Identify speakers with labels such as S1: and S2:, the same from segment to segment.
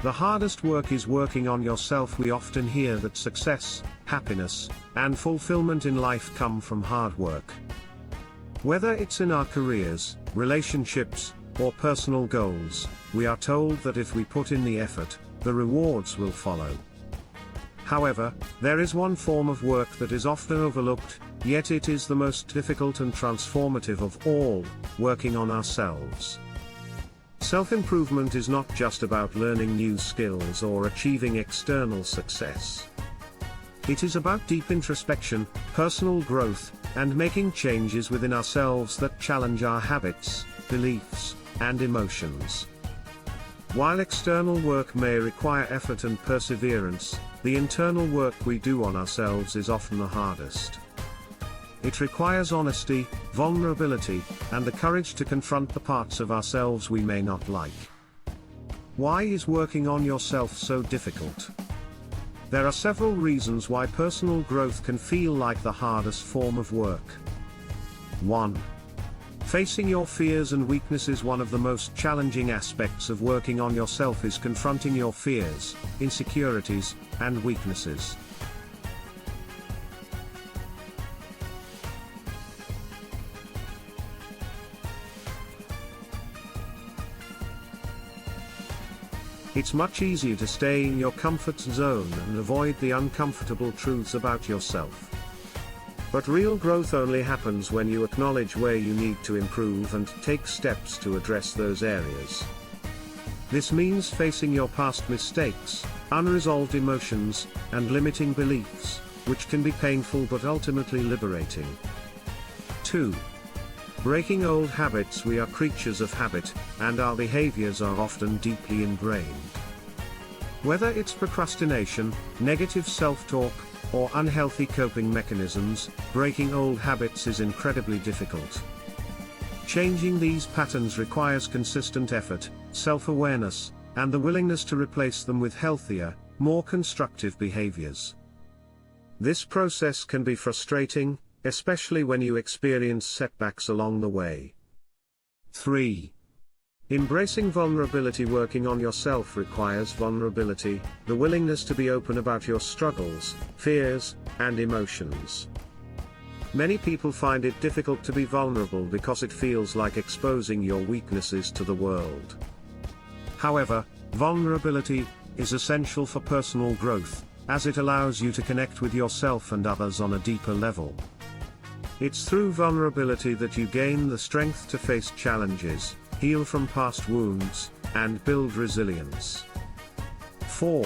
S1: The hardest work is working on yourself. We often hear that success, happiness, and fulfillment in life come from hard work. Whether it's in our careers, relationships, or personal goals, we are told that if we put in the effort, the rewards will follow. However, there is one form of work that is often overlooked, yet it is the most difficult and transformative of all: working on ourselves. Self-improvement is not just about learning new skills or achieving external success. It is about deep introspection, personal growth, and making changes within ourselves that challenge our habits, beliefs, and emotions. While external work may require effort and perseverance, the internal work we do on ourselves is often the hardest. It requires honesty, vulnerability, and the courage to confront the parts of ourselves we may not like. Why is working on yourself so difficult? There are several reasons why personal growth can feel like the hardest form of work. 1. Facing your fears and weaknesses. One of the most challenging aspects of working on yourself is confronting your fears, insecurities, and weaknesses. It's much easier to stay in your comfort zone and avoid the uncomfortable truths about yourself. But real growth only happens when you acknowledge where you need to improve and take steps to address those areas. This means facing your past mistakes, unresolved emotions, and limiting beliefs, which can be painful but ultimately liberating. 2. Breaking old habits. We are creatures of habit, and our behaviors are often deeply ingrained. Whether it's procrastination, negative self-talk, or unhealthy coping mechanisms, breaking old habits is incredibly difficult. Changing these patterns requires consistent effort, self-awareness, and the willingness to replace them with healthier, more constructive behaviors. This process can be frustrating, especially when you experience setbacks along the way. 3. Embracing vulnerability. Working on yourself requires vulnerability, the willingness to be open about your struggles, fears, and emotions. Many people find it difficult to be vulnerable because it feels like exposing your weaknesses to the world. However, vulnerability is essential for personal growth, as it allows you to connect with yourself and others on a deeper level. It's through vulnerability that you gain the strength to face challenges, heal from past wounds, and build resilience. 4.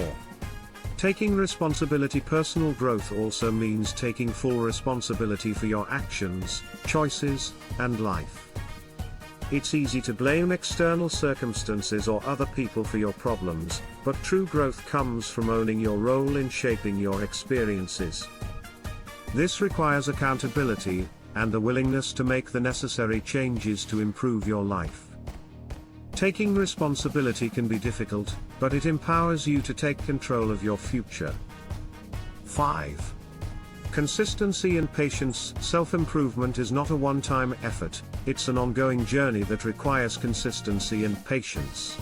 S1: Taking responsibility. Personal growth also means taking full responsibility for your actions, choices, and life. It's easy to blame external circumstances or other people for your problems, but true growth comes from owning your role in shaping your experiences. This requires accountability, and the willingness to make the necessary changes to improve your life. Taking responsibility can be difficult, but it empowers you to take control of your future. 5. Consistency and patience. Self-improvement is not a one-time effort, it's an ongoing journey that requires consistency and patience.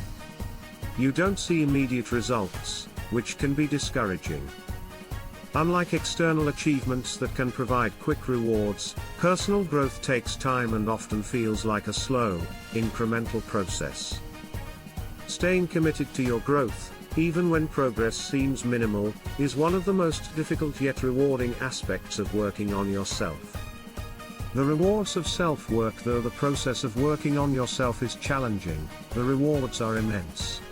S1: You don't see immediate results, which can be discouraging. Unlike external achievements that can provide quick rewards, personal growth takes time and often feels like a slow, incremental process. Staying committed to your growth, even when progress seems minimal, is one of the most difficult yet rewarding aspects of working on yourself. The rewards of self-work. Though the process of working on yourself is challenging, the rewards are immense.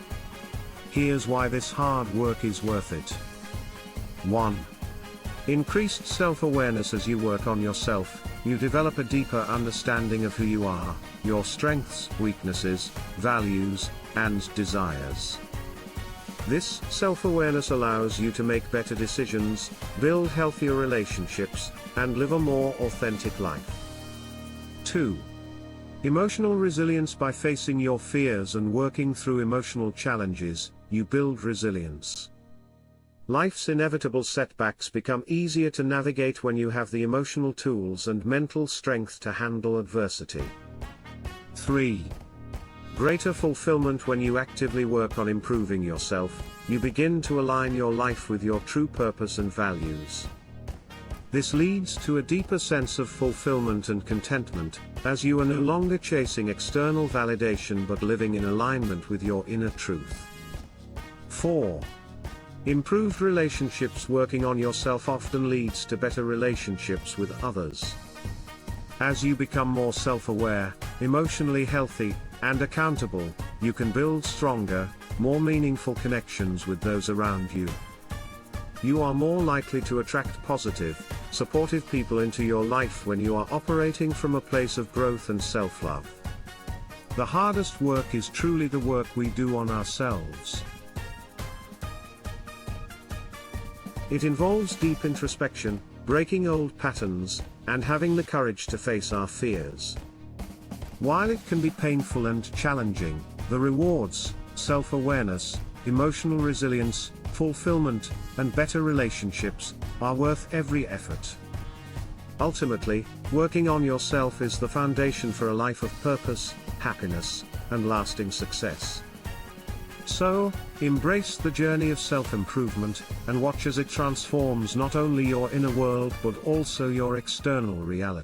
S1: Here's why this hard work is worth it. 1. Increased self-awareness. As you work on yourself, you develop a deeper understanding of who you are, your strengths, weaknesses, values, and desires. This self-awareness allows you to make better decisions, build healthier relationships, and live a more authentic life. 2. Emotional resilience. By facing your fears and working through emotional challenges, you build resilience. Life's inevitable setbacks become easier to navigate when you have the emotional tools and mental strength to handle adversity. 3. Greater fulfillment. When you actively work on improving yourself, you begin to align your life with your true purpose and values. This leads to a deeper sense of fulfillment and contentment, as you are no longer chasing external validation but living in alignment with your inner truth. 4. Improved relationships. Working on yourself often leads to better relationships with others. As you become more self-aware, emotionally healthy, and accountable, you can build stronger, more meaningful connections with those around you. You are more likely to attract positive, supportive people into your life when you are operating from a place of growth and self-love. The hardest work is truly the work we do on ourselves. It involves deep introspection, breaking old patterns, and having the courage to face our fears. While it can be painful and challenging, the rewards, self-awareness, emotional resilience, fulfillment, and better relationships, are worth every effort. Ultimately, working on yourself is the foundation for a life of purpose, happiness, and lasting success. So, embrace the journey of self-improvement, and watch as it transforms not only your inner world but also your external reality.